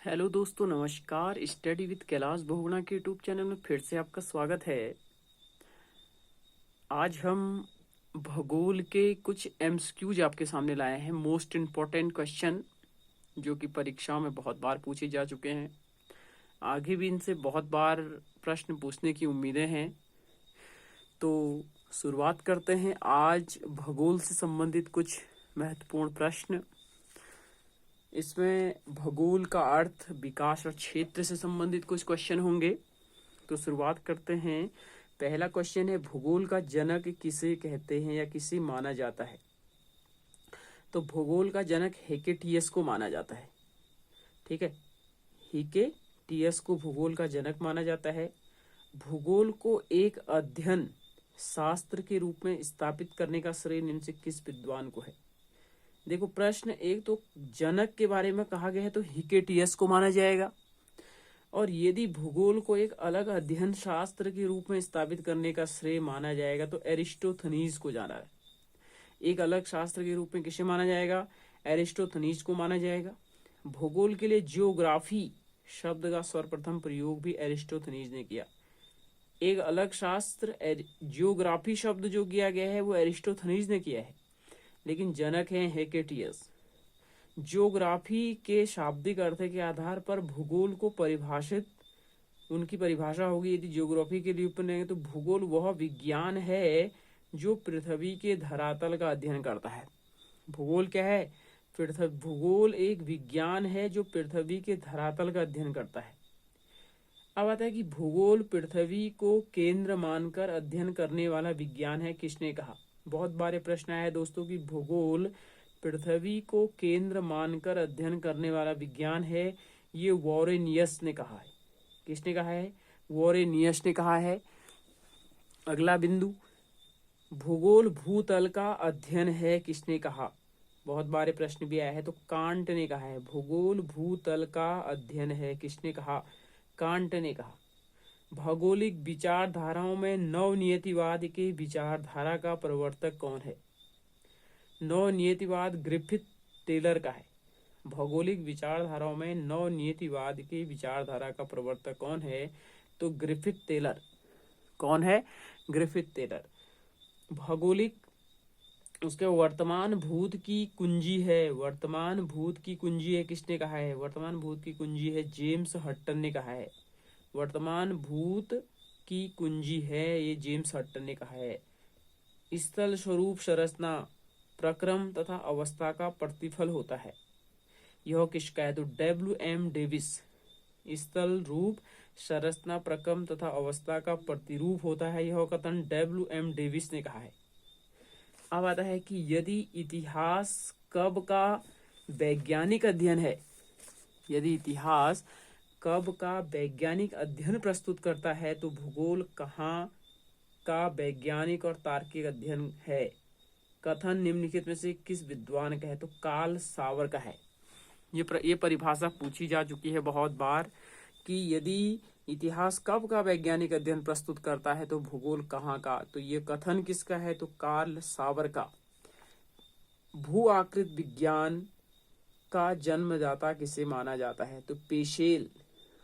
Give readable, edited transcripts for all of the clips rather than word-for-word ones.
Hello दोस्तों, नमस्कार। Study with Kailash Bahuguna के यूट्यूब चैनल में फिर से आपका स्वागत है। आज हम भूगोल के कुछ एमसीक्यूज आपके सामने लाए हैं, मोस्ट इम्पोर्टेंट क्वेश्चन जो कि परीक्षा में बहुत बार पूछे जा चुके हैं। आगे भी इनसे बहुत बार प्रश्न पूछने की उम्मीदें हैं। तो शुरुआत करते हैं आज भूगोल से संबंधित कुछ महत्वपूर्ण प्रश्न। इसमें भूगोल का अर्थ, विकास और क्षेत्र से संबंधित कुछ क्वेश्चन होंगे। तो शुरुआत करते हैं। पहला क्वेश्चन है, भूगोल का जनक किसे कहते हैं या किसे माना जाता है? तो भूगोल का जनक हेकेटियस को माना जाता है। ठीक है, हेकेटियस को भूगोल का जनक माना जाता है। भूगोल को एक अध्ययन शास्त्र के रूप में स्थापित करने का श्रेय निम्न से किस विद्वान को है? देखो, प्रश्न एक तो जनक के बारे में कहा गया है तो हिकेटियस को माना जाएगा, और यदि भूगोल को एक अलग अध्ययन शास्त्र के रूप में स्थापित करने का श्रेय माना जाएगा तो एरिस्टोथनीज को जाना है। एक अलग शास्त्र के रूप में किसे माना जाएगा? एरिस्टोथनीज को माना जाएगा। भूगोल के लिए जियोग्राफी शब्द का सर्वप्रथम प्रयोग भी एरिस्टोथनीज ने किया। एक अलग शास्त्र जियोग्राफी शब्द जो किया गया है वो एरिस्टोथनीज ने किया है, लेकिन जनक है हेकेटियस। जियोग्राफी के शाब्दिक अर्थ के आधार पर भूगोल को परिभाषित, उनकी परिभाषा होगी यदि जियोग्राफी के लिए लेंगे तो भूगोल वह विज्ञान है जो पृथ्वी के धरातल का अध्ययन करता है। भूगोल क्या है? भूगोल एक विज्ञान है जो पृथ्वी के धरातल का अध्ययन करता है। अब आता है कि भूगोल पृथ्वी को केंद्र मानकर अध्ययन करने वाला विज्ञान है, किसने कहा? बहुत बार प्रश्न आया है दोस्तों कि भूगोल पृथ्वी को केंद्र मानकर अध्ययन करने वाला विज्ञान है, ये वॉरेनियस ने कहा है। किसने कहा है? वॉरेनियस ने कहा है। अगला बिंदु, भूगोल भूतल का अध्ययन है, किसने कहा? बहुत बार प्रश्न भी आया है तो कांट ने कहा है। भूगोल भूतल का अध्ययन है, किसने कहा? कांट ने कहा। भौगोलिक विचारधाराओं में नवनियतिवाद के विचारधारा का प्रवर्तक कौन है? नवनियतिवाद ग्रिफिथ टेलर का है। भौगोलिक विचारधाराओं में नवनियतिवाद की विचारधारा का प्रवर्तक कौन है? तो ग्रिफिथ टेलर। कौन है? Griffith Taylor. भौगोलिक, उसके वर्तमान भूत की कुंजी है। वर्तमान भूत की कुंजी है, किसने कहा है? वर्तमान भूत की कुंजी है जेम्स हटन ने कहा है। वर्तमान भूत की कुंजी है, ये जेम्स हटन ने कहा है। स्थल स्वरूप संरचना प्रक्रम तथा अवस्था का प्रतिफल होता है, यह किसका है? तो WM डेविस। स्थल रूप संरचना प्रक्रम तथा अवस्था का प्रतिरूप होता है, यह कथन WM डेविस ने कहा है। अब आता है कि यदि इतिहास कब का वैज्ञानिक अध्ययन है, यदि इतिहास कब का वैज्ञानिक अध्ययन प्रस्तुत करता है तो भूगोल कहाँ का वैज्ञानिक और तार्किक अध्ययन है? कथन निम्नलिखित में से किस विद्वान का है? तो कार्ल सावर का है। ये परिभाषा पूछी जा चुकी है बहुत बार कि यदि इतिहास कब का वैज्ञानिक अध्ययन प्रस्तुत करता है तो भूगोल कहाँ का? तो ये कथन किसका है? तो कार्ल सावर का। भू आकृत विज्ञान का जन्मदाता किसे माना जाता है? तो पेशेल।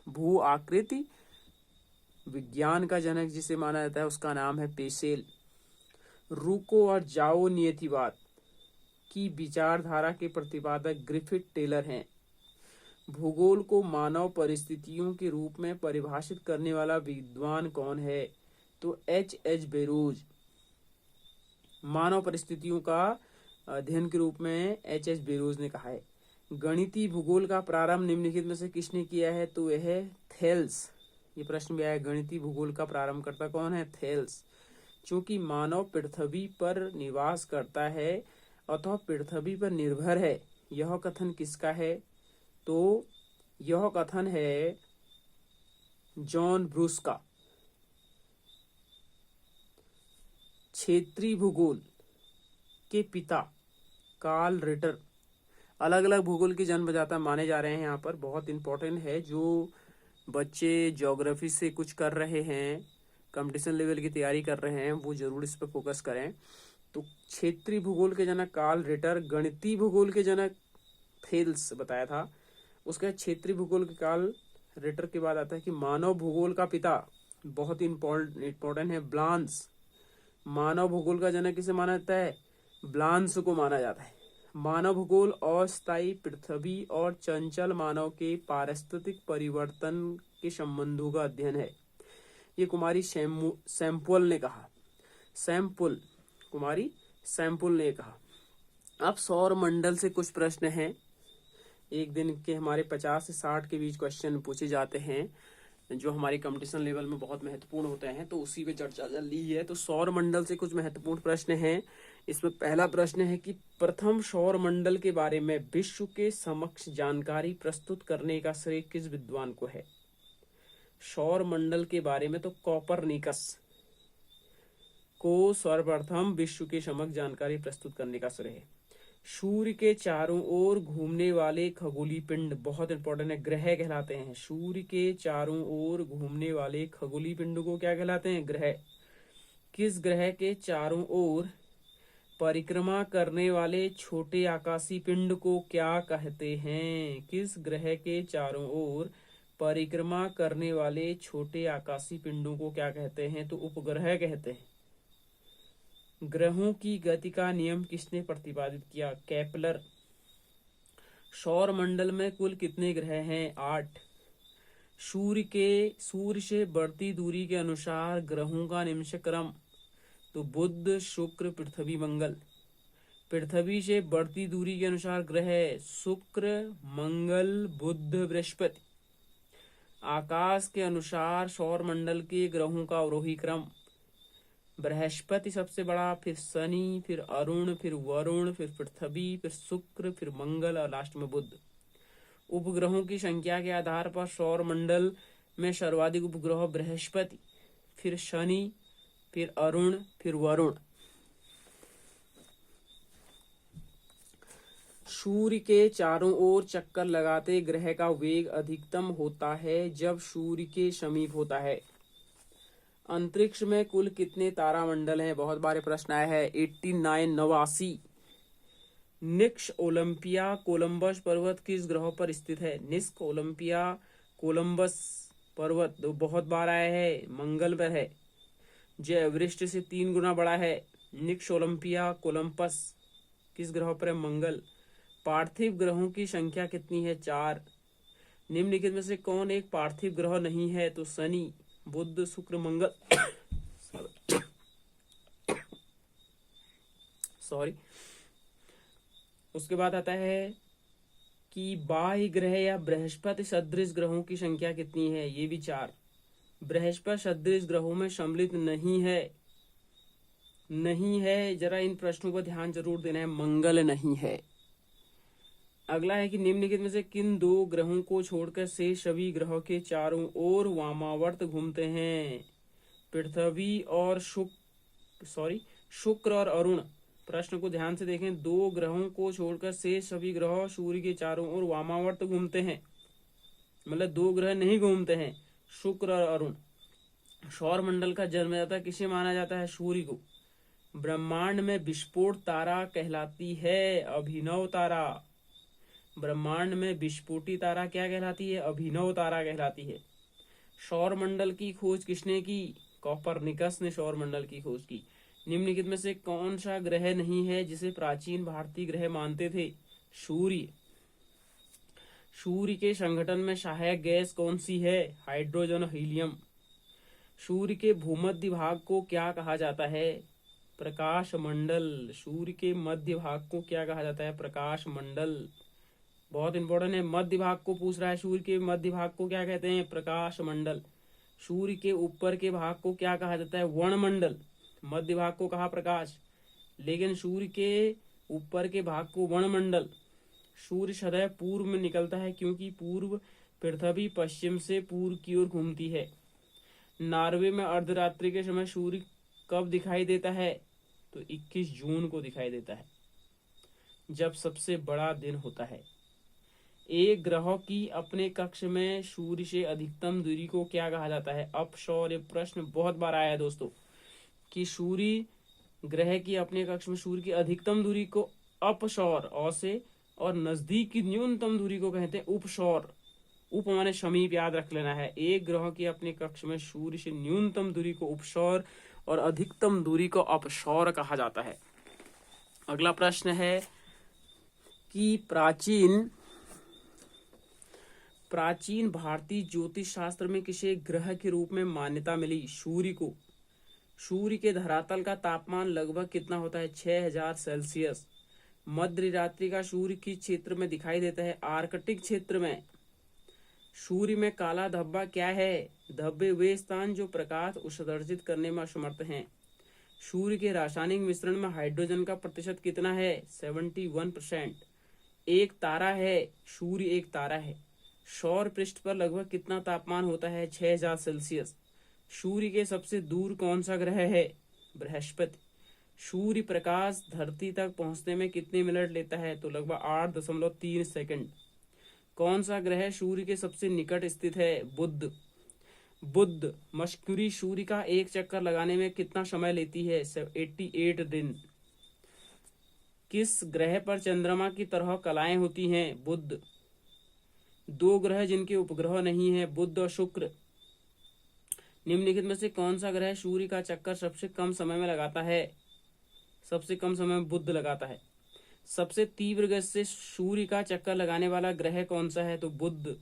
भू आकृति विज्ञान का जनक जिसे माना जाता है उसका नाम है पेशेल। रूको और जाओ नियतिवाद की विचारधारा के प्रतिपादक ग्रिफिथ टेलर हैं। भूगोल को मानव परिस्थितियों के रूप में परिभाषित करने वाला विद्वान कौन है? तो H.H. बेरोज। मानव परिस्थितियों का अध्ययन के रूप में H.H. बेरोज ने कहा है। गणितीय भूगोल का प्रारंभ निम्नलिखित में से किसने किया है? तो यह थेल्स। ये प्रश्न भी आया, गणितीय भूगोल का प्रारंभकर्ता कौन है? थेल्स। चूंकि मानव पृथ्वी पर निवास करता है अथवा पृथ्वी पर निर्भर है, यह कथन किसका है? तो यह कथन है जॉन ब्रूस का। क्षेत्रीय भूगोल के पिता कार्ल रिटर। अलग अलग भूगोल के जन्मदाता माने जा रहे हैं। यहाँ पर बहुत इंपॉर्टेंट है, जो बच्चे ज्योग्राफी से कुछ कर रहे हैं, कंपटीशन लेवल की तैयारी कर रहे हैं, वो जरूर इस पर फोकस करें। तो क्षेत्रीय भूगोल के जनक कार्ल रिटर, गणितीय भूगोल के जनक थेल्स बताया था, उसके बाद क्षेत्रीय भूगोल के काल रिटर के बाद आता है कि मानव भूगोल का पिता, बहुत इंपॉर्टेंट है, ब्लांस। मानव भूगोल का जनक किसे माना जाता है? ब्लांस को माना जाता है। मानव भूगोल अस्थायी पृथ्वी और चंचल मानव के पारिस्थितिक परिवर्तन के संबंधों का अध्ययन है। ये कुमारी सैम्पुल ने कहा। कुमारी सैम्पुल ने कहा। अब सौर मंडल से कुछ प्रश्न हैं। एक दिन के हमारे 50 से 60 के बीच क्वेश्चन पूछे जाते हैं, जो हमारे कंपटीशन लेवल में बहुत महत्वपूर्ण होते हैं, तो उसी पे चर्चा चल रही है। तो सौर मंडल से कुछ महत्वपूर्ण प्रश्न हैं। इसमें पहला प्रश्न है कि प्रथम सौर मंडल के बारे में विश्व के समक्ष जानकारी प्रस्तुत करने का श्रेय किस विद्वान को है? सौर मंडल के बारे में तो कोपरनिकस को सर्वप्रथम विश्व के समक्ष जानकारी प्रस्तुत करने का श्रेय है। सूर्य के चारों ओर घूमने वाले खगोलीय पिंड, बहुत इंपॉर्टेंट है, ग्रह कहलाते हैं। सूर्य के चारों ओर घूमने वाले खगोलीय पिंड को क्या कहलाते हैं? ग्रह। किस ग्रह के चारों ओर परिक्रमा करने वाले छोटे आकाशीय पिंड को क्या कहते हैं? किस ग्रह के चारों ओर परिक्रमा करने वाले छोटे आकाशीय पिंडों को क्या कहते हैं? तो उपग्रह कहते हैं। ग्रहों की गति का नियम किसने प्रतिपादित किया? केपलर। सौर मंडल में कुल कितने ग्रह हैं? 8। सूर्य से बढ़ती दूरी के अनुसार ग्रहों का निम्न क्रम, तो बुध, शुक्र, पृथ्वी, मंगल। पृथ्वी से बढ़ती दूरी के अनुसार ग्रह शुक्र, मंगल, बुध, बृहस्पति। आकाश के अनुसार सौर मंडल के ग्रहों का अवरोही क्रम, बृहस्पति सबसे बड़ा, फिर शनि, फिर अरुण, फिर वरुण, फिर पृथ्वी, फिर शुक्र, फिर मंगल और लास्ट में बुध। उपग्रहों की संख्या के आधार पर सौर मंडल में सर्वाधिक उपग्रह बृहस्पति, फिर शनि, फिर अरुण, फिर वरुण। सूर्य के चारों ओर चक्कर लगाते ग्रह का वेग अधिकतम होता है जब सूर्य के समीप होता है। अंतरिक्ष में कुल कितने तारामंडल हैं? बहुत बार प्रश्न आया है। 89, 89। निक्स ओलंपिया कोलंबस पर्वत किस ग्रह पर स्थित है? निक्स ओलंपिया कोलंबस पर्वत बहुत बार आया है, मंगल पर है, जो एवरेस्ट से 3 गुना बड़ा है। निक्स ओलंपिया कोलंबस किस ग्रह पर है? मंगल। पार्थिव ग्रहों की संख्या कितनी है? 4। निम्नलिखित में से कौन एक पार्थिव ग्रह नहीं है? तो शनि, बुध, शुक्र, मंगल। सॉरी। उसके बाद आता है कि बाह्य ग्रह या बृहस्पति सदृश ग्रहों की संख्या कितनी है? ये भी 4। बृहस्पति सदृश ग्रहों में सम्मिलित नहीं है। जरा इन प्रश्नों पर ध्यान जरूर देना है। मंगल नहीं है। अगला है कि निम्नलिखित में से किन 2 ग्रहों को छोड़कर शेष सभी ग्रहों के चारों ओर वामावर्त घूमते हैं? पृथ्वी और शुक्र और अरुण। प्रश्न को ध्यान से देखें। 2 ग्रहों को छोड़कर शेष सभी ग्रह सूर्य के चारों ओर वामावर्त घूमते हैं, मतलब 2 ग्रह नहीं घूमते हैं, शुक्र और अरुण। सौर मंडल का जन्मदाता किसे माना जाता है? सूर्य को। ब्रह्मांड में विस्फोट तारा कहलाती है अभिनव तारा। ब्रह्मांड में विस्फोटी तारा क्या कहलाती है? अभिनव तारा कहलाती है। सौर मंडल की खोज किसने की? कोपरनिकस ने सौर मंडल की खोज की। निम्नलिखित में से कौन सा ग्रह नहीं है जिसे प्राचीन भारतीय ग्रह मानते थे? सूर्य। सूर्य के संगठन में सहायक गैस कौन सी है? Hydrogen, helium. सूर्य के भूमध्य भाग को क्या कहा जाता है? प्रकाश मंडल। सूर्य के मध्य भाग को क्या कहा जाता है? प्रकाश मंडल। बहुत इंपॉर्टेंट है, मध्य भाग को पूछ रहा है। सूर्य के मध्य भाग को क्या कहते हैं? प्रकाश मंडल। सूर्य के ऊपर के भाग को क्या कहा जाता है? वर्णमंडल। मध्य भाग को कहा प्रकाश, लेकिन सूर्य के ऊपर के भाग को वर्णमंडल। सूर्य सदैव पूर्व में निकलता है क्योंकि पूर्व पृथ्वी पश्चिम से पूर्व की ओर घूमती है। नॉर्वे में अर्धरात्रि के समय सूर्य कब दिखाई देता है? तो 21 जून को दिखाई देता है, जब सबसे बड़ा दिन होता है। एक ग्रह की अपने कक्ष में सूर्य से अधिकतम दूरी को क्या कहा जाता है? अपसौर। प्रश्न बहुत बार आया है दोस्तों कि सूर्य ग्रह की अपने कक्ष में सूर्य की अधिकतम दूरी को अपसौर, अ से और नजदीक की न्यूनतम दूरी को कहते हैं उपसौर। उप माने समीप, याद रख लेना है। एक ग्रह की अपने कक्ष में सूर्य से न्यूनतम दूरी को उपसौर और अधिकतम दूरी को अपसौर कहा जाता है। अगला प्रश्न है कि प्राचीन भारतीय ज्योतिष शास्त्र में किसे ग्रह के रूप में मान्यता मिली? सूर्य को। सूर्य के धरातल का तापमान लगभग कितना होता है? 6000 सेल्सियस। मध्य रात्रि का सूर्य किस क्षेत्र में दिखाई देता है? आर्कटिक क्षेत्र में। सूर्य में काला धब्बा क्या है? धब्बे वे स्थान जो प्रकाश उत्सर्जित करने में असमर्थ हैं। सूर्य के रासायनिक मिश्रण में हाइड्रोजन का प्रतिशत कितना है? 71%। एक तारा है। सूर्य एक तारा है। सौर पृष्ठ पर लगभग कितना तापमान होता है? 6000 सेल्सियस। सूर्य के सबसे दूर कौन सा ग्रह है? बृहस्पति। सूर्य प्रकाश धरती तक पहुंचने में कितने मिनट लेता है? तो लगभग 8.3 सेकंड। कौन सा ग्रह सूर्य के सबसे निकट स्थित है? बुध। मर्क्यूरी सूर्य का एक चक्कर लगाने में कितना समय लेती है? 88 दिन। किस ग्रह पर चंद्रमा की तरह कलाएं होती हैं? बुध। दो ग्रह जिनके उपग्रह नहीं है, बुध और शुक्र। निम्नलिखित में से कौन सा ग्रह सूर्य का चक्कर सबसे कम समय में लगाता है? सबसे कम समय में बुध लगाता है। सबसे तीव्र गति से सूर्य का चक्कर लगाने वाला ग्रह कौन सा है? तो बुध।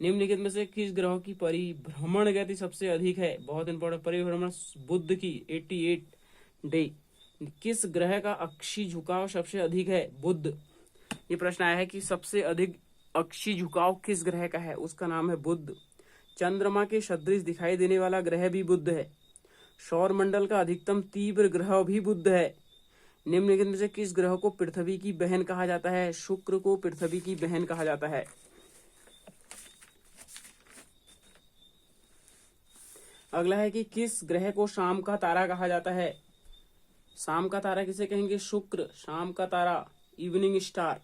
निम्नलिखित में से किस ग्रह की परिभ्रमण गति सबसे अधिक है? बहुत इंपॉर्टेंट, परिभ्रमण बुध की 88 डे। किस ग्रह का अक्षीय झुकाव सबसे अधिक है? बुध। ये प्रश्न आया है कि सबसे अधिक अक्षीय झुकाव किस ग्रह का है? उसका नाम है बुध। चंद्रमा के सदृश दिखाई देने वाला ग्रह भी बुध है। सौर मंडल का अधिकतम तीव्र ग्रह भी बुध है। निम्नलिखित में से किस ग्रह को पृथ्वी की बहन कहा जाता है? शुक्र को पृथ्वी की बहन कहा जाता है। अगला है कि किस ग्रह को शाम का तारा कहा जाता है? शाम का तारा किसे कहेंगे? शुक्र। शाम का तारा, इवनिंग स्टार।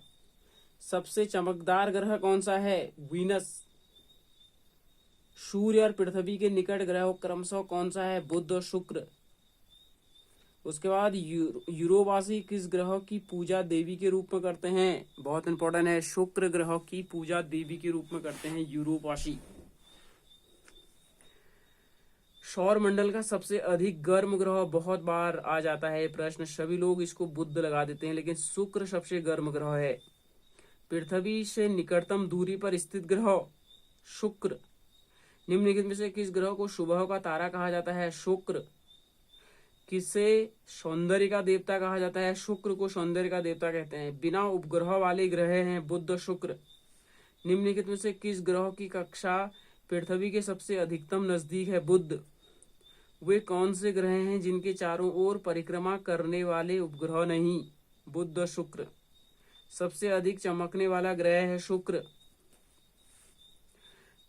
सबसे चमकदार ग्रह कौन सा है? वीनस। सूर्य और पृथ्वी के निकट ग्रह क्रमशः कौन सा है? बुध और शुक्र। उसके बाद यूरोपवासी किस ग्रह की पूजा देवी के रूप में करते हैं? बहुत इंपॉर्टेंट है, शुक्र ग्रह की पूजा देवी के रूप में करते हैं यूरोपवासी। सौर मंडल का सबसे अधिक गर्म ग्रह बहुत बार आ जाता है प्रश्न, सभी लोग इसको बुध लगा देते हैं, लेकिन शुक्र सबसे गर्म ग्रह है। पृथ्वी से निकटतम दूरी पर स्थित ग्रह शुक्र। निम्नलिखित में से किस ग्रह को सुबह का तारा कहा जाता है? शुक्र। किसे सौंदर्य का देवता कहा जाता है? शुक्र को सौंदर्य का देवता कहते हैं। बिना उपग्रह वाले ग्रह हैं बुध और शुक्र। निम्नलिखित में से किस ग्रह की कक्षा पृथ्वी के सबसे अधिकतम नजदीक है? बुध। वे कौन से ग्रह हैं जिनके चारों ओर परिक्रमा करने वाले उपग्रह नहीं? बुध और शुक्र। सबसे अधिक चमकने वाला ग्रह है शुक्र।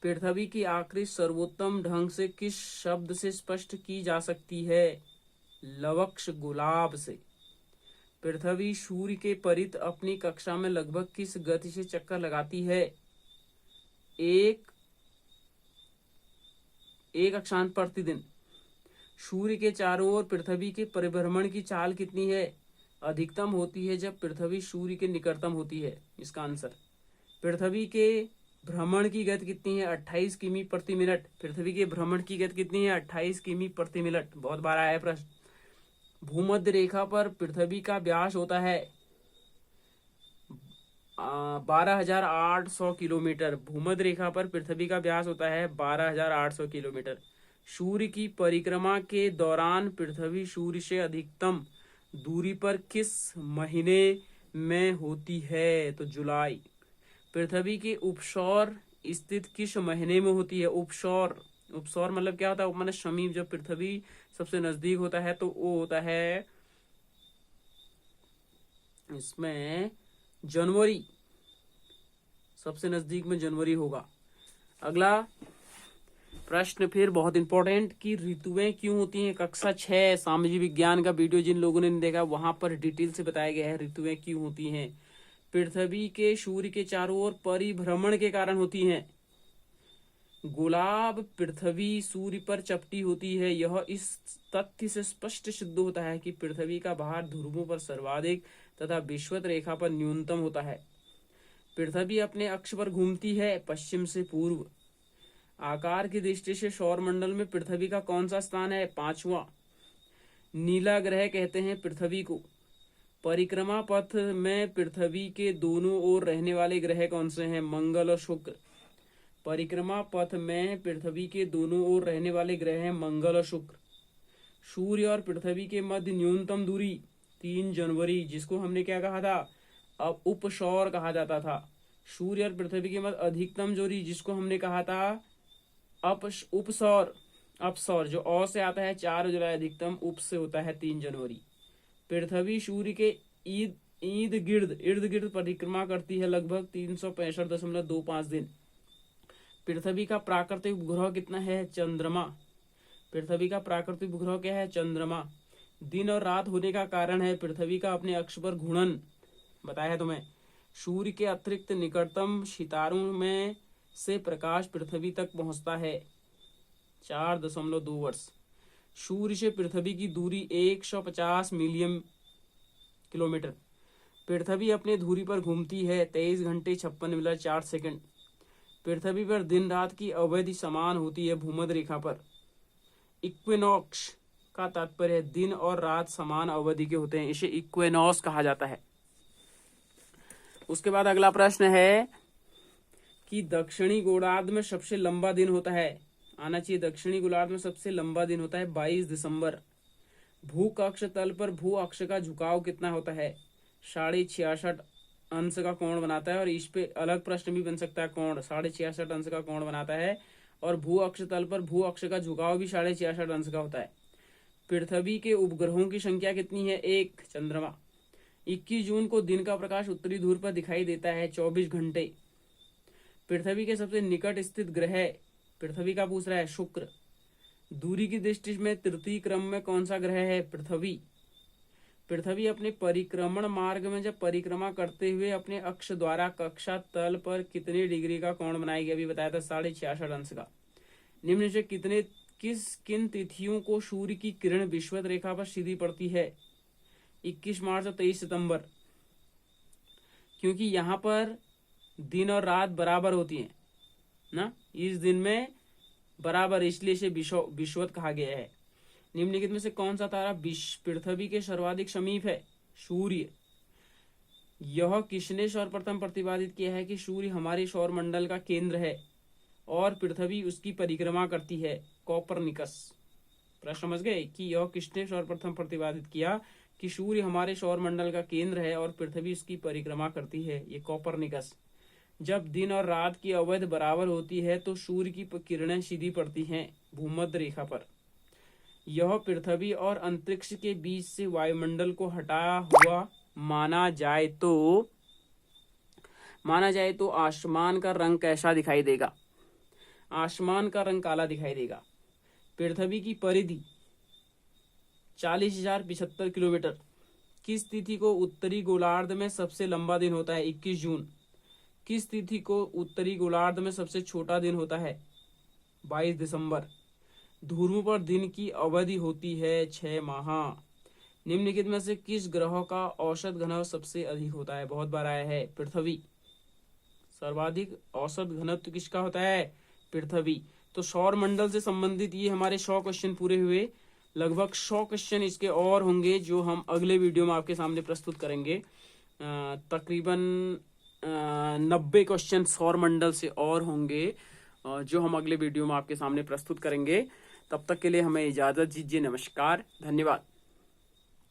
पृथ्वी की आकृति सर्वोत्तम ढंग से किस शब्द से स्पष्ट की जा सकती है? लवक्ष गुलाब से। पृथ्वी सूर्य के परित अपनी कक्षा में लगभग किस गति से चक्कर लगाती है? एक अक्षांश प्रतिदिन। सूर्य के चारों ओर पृथ्वी के परिभ्रमण की चाल कितनी है? अधिकतम होती है जब पृथ्वी सूर्य के निकटतम होती है। इसका आंसर, पृथ्वी के भ्रमण की गति कितनी है? 28 किमी प्रति मिनट। पृथ्वी के भ्रमण की गति कितनी है? 28 किमी प्रति मिनट। बहुत बार आया है प्रश्न। भूमध्य रेखा पर पृथ्वी का व्यास होता है 12,800 किलोमीटर। भूमध्य रेखा पर पृथ्वी का व्यास होता है 12,800 किलोमीटर। सूर्य की परिक्रमा के दौरान पृथ्वी सूर्य से अधिकतम दूरी पर किस महीने में होती है? तो जुलाई। पृथ्वी के उपसौर स्थित किस महीने में होती है? उपसौर मतलब क्या होता है? माने समीप, जब पृथ्वी सबसे नजदीक होता है तो वो होता है इसमें जनवरी। सबसे नजदीक में जनवरी होगा। अगला प्रश्न फिर बहुत इंपॉर्टेंट कि ऋतुएं क्यों होती हैं? कक्षा 6 सामाजिक विज्ञान का वीडियो जिन लोगों ने नहीं देखा वहां पर डिटेल से बताया गया है ऋतुएं क्यों होती हैं। पृथ्वी के सूर्य के चारों ओर परिभ्रमण के कारण होती हैं। गुलाब पृथ्वी सूर्य पर चपटी होती है। यह इस तथ्य से स्पष्ट सिद्ध होता है कि पृथ्वी का भार ध्रुवों पर सर्वाधिक तथा विषुवत रेखा पर न्यूनतम होता है। पृथ्वी अपने अक्ष पर घूमती है पश्चिम से पूर्व। आकार की दृष्टि से सौरमंडल में पृथ्वी का कौन सा स्थान है? 5वां। नीला ग्रह कहते हैं पृथ्वी को। परिक्रमा पथ में पृथ्वी के दोनों ओर रहने वाले ग्रह कौन से हैं? मंगल और शुक्र। परिक्रमा पथ में पृथ्वी के दोनों ओर रहने वाले ग्रह हैं मंगल और शुक्र। सूर्य और पृथ्वी के मध्य न्यूनतम दूरी 3 जनवरी, जिसको हमने क्या कहा था? अब उपसौर कहा जाता था। सूर्य और पृथ्वी के मध्य अधिकतम दूरी, जिसको हमने कहा था उपसौर। अपसौर जो अ से आता है 4 जुलाई, अधिकतम उप से होता है 3 जनवरी। पृथ्वी सूर्य के इर्द गिर्द परिक्रमा करती है लगभग 365.25 दिन। पृथ्वी का प्राकृतिक उपग्रह कितना है? चंद्रमा। पृथ्वी का प्राकृतिक उपग्रह क्या है? चंद्रमा। दिन और रात होने का कारण है पृथ्वी का अपने अक्ष पर घूर्णन, बताया है तुम्हें। सूर्य के अतिरिक्त निकटतम सितारों में से प्रकाश पृथ्वी तक पहुंचता है 4.2 वर्ष। सूर्य से पृथ्वी की दूरी 150 मिलियन किलोमीटर। पृथ्वी अपने धुरी पर घूमती है 23 घंटे 56 मिनट 4 सेकंड। पृथ्वी पर दिन रात की अवधि समान होती है भूमध्य रेखा पर। इक्विनॉक्स का तात्पर्य दिन और रात समान अवधि के होते हैं, इसे इक्विनॉक्स कहा जाता है। उसके बाद अगला प्रश्न है कि दक्षिणी गोलार्ध में सबसे लंबा दिन होता है, आना चाहिए। दक्षिणी गोलार्ध में सबसे लंबा दिन होता है 22 दिसंबर। भू कक्ष तल पर भू अक्ष का झुकाव कितना होता है? 66.5 अंश का कोण बनाता है। और इस पे अलग प्रश्न भी बन सकता है। कोण 66.5 अंश का कोण बनाता है और भू अक्ष तल पर भू अक्ष का झुकाव भी 66.5 अंश का होता है। पृथ्वी के उपग्रहों की संख्या कितनी है? 1। चंद्रमा। 21 जून को दिन का प्रकाश उत्तरी ध्रुव पर दिखाई देता है 24 घंटे। पृथ्वी के सबसे निकट स्थित ग्रह पृथ्वी का पूछ रहा है, शुक्र। दूरी की दृष्टि में तृतीय क्रम में कौन सा ग्रह है? पृथ्वी। पृथ्वी अपने परिक्रमण मार्ग में जब परिक्रमा करते हुए अपने अक्ष द्वारा कक्षा तल पर कितने डिग्री का कोण बनाएगी? अभी बताया था 66.5 अंश का। निम्न से किन तिथियों को सूर्य की किरण विषुवत रेखा पर सीधी पड़ती है? 21 मार्च और 23 सितंबर। क्योंकि यहाँ पर दिन और रात बराबर होती हैं ना, इस दिन में बराबर, इसलिए इसे विषुवत कहा गया है। निम्नलिखित में से कौन सा तारा पृथ्वी के सर्वाधिक समीप है? सूर्य। यह किसने सर्वप्रथम प्रतिपादित किया है कि सूर्य हमारे सौर मंडल का केंद्र है और पृथ्वी उसकी परिक्रमा करती है? कोपरनिकस। प्रश्न समझ गए कि यह किसने सर्वप्रथम प्रतिपादित किया कि सूर्य हमारे सौर मंडल का केंद्र है और पृथ्वी उसकी परिक्रमा करती है? ये कोपरनिकस। जब दिन और रात की अवधि बराबर होती है तो सूर्य की किरणें सीधी पड़ती हैं भूमध्य रेखा पर। यह पृथ्वी और अंतरिक्ष के बीच से वायुमंडल को हटा हुआ माना जाए तो आसमान का रंग कैसा दिखाई देगा? आसमान का रंग काला दिखाई देगा। पृथ्वी की परिधि 40,075 किलोमीटर। किस तिथि को उत्तरी गोलार्ध में सबसे लंबा दिन होता है? 21 जून। किस तिथि को उत्तरी गोलार्ध में सबसे छोटा दिन होता है? 22 दिसंबर। ध्रुव पर दिन की अवधि होती है 6 माह। निम्नलिखित में से किस ग्रह का औसत घनत्व सबसे अधिक होता है? बहुत बार आया है, पृथ्वी। सर्वाधिक औसत घनत्व किसका होता है? पृथ्वी। तो सौर मंडल से संबंधित ये हमारे 100 क्वेश्चन पूरे हुए। लगभग 100 क्वेश्चन इसके और होंगे जो हम अगले वीडियो में आपके सामने प्रस्तुत करेंगे। तकरीबन 90 क्वेश्चन सौर मंडल से और होंगे जो हम अगले वीडियो में आपके सामने प्रस्तुत करेंगे। तब तक के लिए हमें इजाजत दीजिए। नमस्कार, धन्यवाद।